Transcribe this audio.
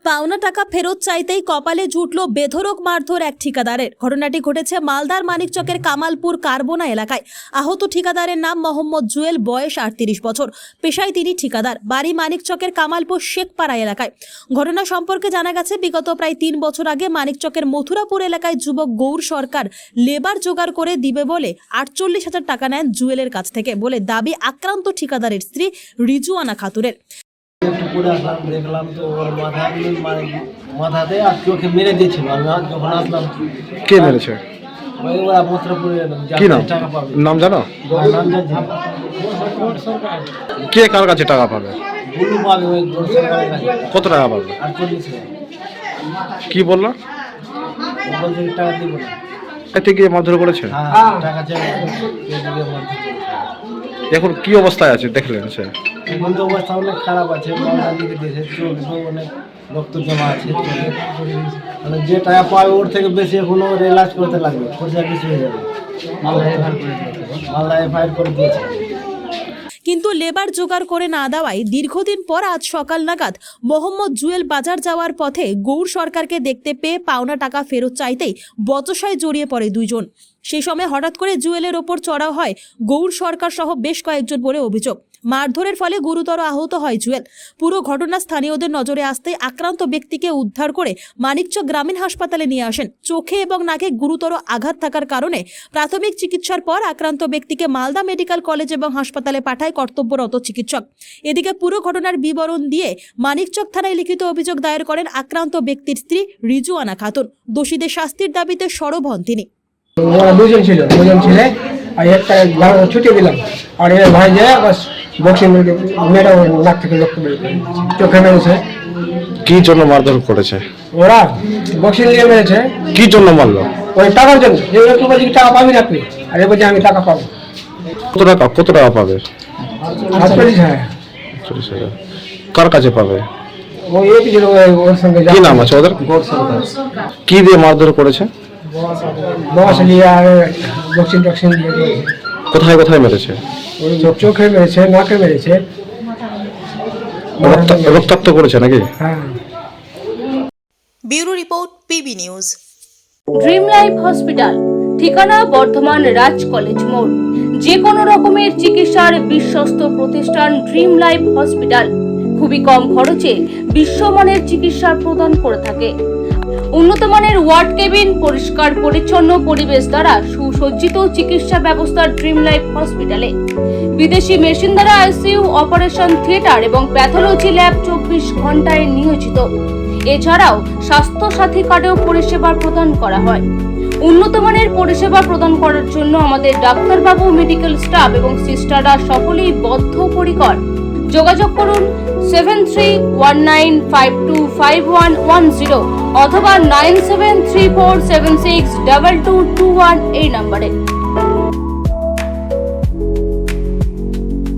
পাওনা টাকা ফেরত চাইতেই কপালে জুটল বেধড়ক মারধর এক ঠিকাদারের। ঘটনাটি ঘটেছে মালদার মানিকচকের কামালপুর কারবোনা এলাকায়। আহত ঠিকাদারের নাম মোহাম্মদ জুয়েল, বয়স 38 বছর। পেশায় তিনি ঠিকাদার, বাড়ি মানিকচকের কামালপুর শেখপাড়া এলাকায়। ঘটনা সম্পর্কে জানা গেছে, বিগত প্রায় 3 বছর আগে মানিকচকের মথুরাপুর এলাকায় যুবক গৌর সরকার লেবার জোগাড় করে দিবে বলে 48,000 টাকা নেন জুয়েলের কাছ থেকে বলে দাবি আক্রান্ত ঠিকাদারের স্ত্রী রিজুয়ানা খাতুনের। একটু পরে আসলাম, দেখলাম তো ওর মাথাতে আর চোখে মেরে দিয়েছিল। আমি যখন আসলাম, কে মেরেছে? ওই ওরা মথুরাপুরে কি নাম? টাকা পাবে। নাম জানো? নাম জানছি না। কে কার কাছে টাকা পাবে? বুলু পাবে, ওই গৌর সরকারের কাছে। কত টাকা পাবে? 48,000। কি বললো? ও বলছে টাকা দিব না। এতে গিয়ে মারধর করেছে? হ্যাঁ, টাকা চাই। এদিকে মারধর করেছে। এখন কি অবস্থায় আছে দেখলেন? সে এখন তো অবস্থা অনেক খারাপ আছে, মালদার দিকে দিয়েছে, চোখ অনেক রক্ত জমা আছে চোখে। মানে যে টাকা পাবে ওর থেকে বেশি এখন ওর এলাজ করতে লাগবে, খরচা বেশি হয়ে যাবে। মালদা এফআইআর করে দিয়েছে। কিন্তু লেবার জোগাড় করে না দেওয়ায় দীর্ঘদিন পর আজ সকাল নাগাদ মোহাম্মদ জুয়েল বাজার যাওয়ার পথে গৌর সরকারকে দেখতে পেয়ে পাওনা টাকা ফেরত চাইতেই বচসায় জড়িয়ে পড়ে দুইজন। সেই সময় হঠাৎ করে জুয়েলের ওপর চড়াও হয় গৌর সরকার সহ বেশ কয়েকজন বলে অভিযোগ। মারধরের ফলে গুরুতর আহত হয় জুয়েল। পুরো ঘটনা স্থানীয়দের নজরে আসতেই আক্রান্ত ব্যক্তিকে উদ্ধার করে মানিকচক গ্রামীণ হাসপাতালে নিয়ে আসেন। চোখে এবং নাকে গুরুতর আঘাত থাকার কারণে প্রাথমিক চিকিৎসার পর আক্রান্ত ব্যক্তিকে মালদা মেডিকেল কলেজ এবং হাসপাতালে পাঠায় কর্তব্যরত চিকিৎসক। এদিকে পুরো ঘটনার বিবরণ দিয়ে মানিকচক থানায় লিখিত অভিযোগ দায়ের করেন আক্রান্ত ব্যক্তির স্ত্রী রিজুয়ানা খাতুন। দোষীদের শাস্তির দাবিতে সরব হন তিনি। দুজন ছেলে আর একটা ছুটি দিলাম, আর এর ভাই যে বাস বক্সিং মেয়েরা নাক থেকে রক্ত বেরিয়ে চোখে মেরেছে। কি জন্য মারধর করেছে? ওরা বক্সিং নিয়ে মেরেছে। কি জন্য মারলো? ওই টাকার জন্য। একটু বলছি টাকা পাবি না তুই, আর এ বলছি আমি টাকা পাবো। কত টাকা পাবে? 48,000। 40,000 কার কাছে পাবে? ওই এক ছিল ওর সঙ্গে। কি নাম আছে ওদের? গৌর সরকার। কি দিয়ে মারধর করেছে? বস নিয়ে আর বক্সিং টক্সিং দিয়ে করেছে। কোথায় কোথায় মেরেছে? ওই চোখে মেরেছে, নাকে মেরেছে। রক্তাক্ত করেছে নাকি? হ্যাঁ। Bureau report, PB news. Dream life hospital, ঠিকানা বর্ধমান রাজ কলেজ মোড়। যে কোনো রকমের চিকিৎসার বিশ্বস্ত প্রতিষ্ঠান ড্রিম লাইফ হসপিটাল খুবই কম খরচে বিশ্বমানের চিকিৎসা প্রদান করে থাকে। উন্নত মানের ওয়ার্ড কেবিন, পরিষ্কার পরিচ্ছন্ন পরিবেশ দ্বারা সুসজ্জিত চিকিৎসা ব্যবস্থা ড্রিম লাইফ হসপিটালে। বিদেশি মেশিন দ্বারা আইসিইউ, অপারেশন থিয়েটার এবং প্যাথোলজি ল্যাব 24 ঘন্টায় নিয়োজিত। এছাড়াও স্বাস্থ্য সাথী কার্ডেও পরিষেবা প্রদান করা হয়। উন্নত মানের পরিষেবা প্রদান করার জন্য আমাদের ডাক্তারবাবু, মেডিকেল স্টাফ এবং সিস্টাররা সকলেই বদ্ধপরিকর। যোগাযোগ করুন 7319525110 অথবা 9734762221 এই নম্বরে।